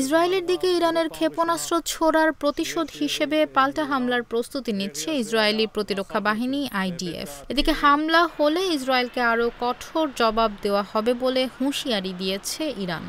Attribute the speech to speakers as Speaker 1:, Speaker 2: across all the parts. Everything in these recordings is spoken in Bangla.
Speaker 1: ইসরায়েলের দিকে ইরানের ক্ষেপণাস্ত্র ছোড়ার প্রতিশোধ হিসেবে পাল্টা হামলার প্রস্তুতি নিচ্ছে ইসরায়েলি প্রতিরক্ষা বাহিনী আইডিএফ। এদিকে হামলা হলে ইসরায়েলকে আরও কঠোর জবাব দেওয়া হবে বলে হুঁশিয়ারি দিয়েছে ইরান।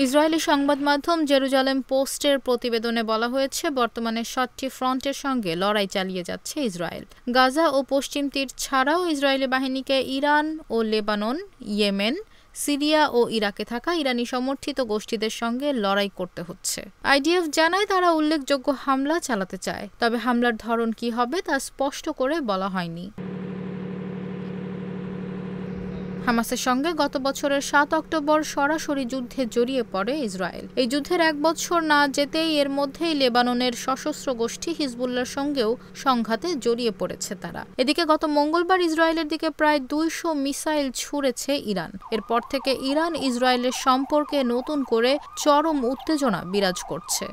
Speaker 1: ইসরায়েলি সংবাদ মাধ্যম জেরুজালেম পোস্টের প্রতিবেদনে বলা হয়েছে, বর্তমানে ৭টি ফ্রন্টের সঙ্গে লড়াই চালিয়ে যাচ্ছে ইসরায়েল। গাজা ও পশ্চিম তীর ছাড়াও ইসরায়েলি বাহিনীকে ইরান ও লেবানন, ইয়েমেন, সিরিয়া ও ইরাকে থাকা ইরানি সমর্থিত গোষ্ঠীদের সঙ্গে লড়াই করতে হচ্ছে। আইডিএফ জানায় তারা উল্লেখযোগ্য হামলা চালাতে চায়, তবে হামলার ধরন কী হবে তা স্পষ্ট করে বলা হয়নি। হামাসের সঙ্গে গত বছরের ৭ অক্টোবর সরাসরি যুদ্ধে জড়িয়ে পড়ে ইসরায়েল। এই যুদ্ধের ১ বছর না যেতেই এর মধ্যেই লেবাননের সশস্ত্র গোষ্ঠী হিজবুল্লাহর সঙ্গেও সংঘাতে জড়িয়ে পড়েছে তারা। এদিকে গত মঙ্গলবার ইসরায়েলের দিকে প্রায় ২০০ মিসাইল ছুঁড়েছে ইরান। এরপর থেকে ইরান ইসরায়েলের সম্পর্কে নতুন করে চরম উত্তেজনা বিরাজ করছে।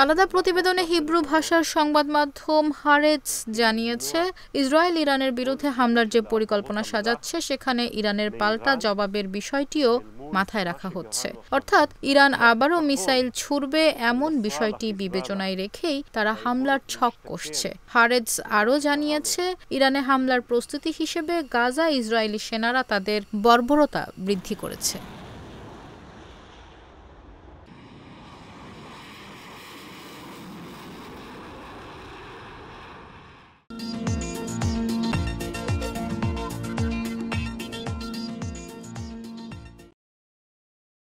Speaker 1: আলাদা প্রতিবেদনে হিব্রু ভাষার সংবাদ মাধ্যম হারেটজ জানিয়েছে, ইসরায়েল ইরানের বিরুদ্ধে হামলার যে পরিকল্পনা সাজাচ্ছে সেখানে ইরানের পাল্টা জবাবের বিষয়টিও মাথায় রাখা হচ্ছে। অর্থাৎ ইরান আবারও মিসাইল ছুড়বে এমন বিষয়টি বিবেচনায় রেখেই তারা হামলার ছক কষছে। হারেটজ আরও জানিয়েছে, ইরানে হামলার প্রস্তুতি হিসেবে গাজা ইসরায়েলি সেনারা তাদের বর্বরতা বৃদ্ধি করেছে।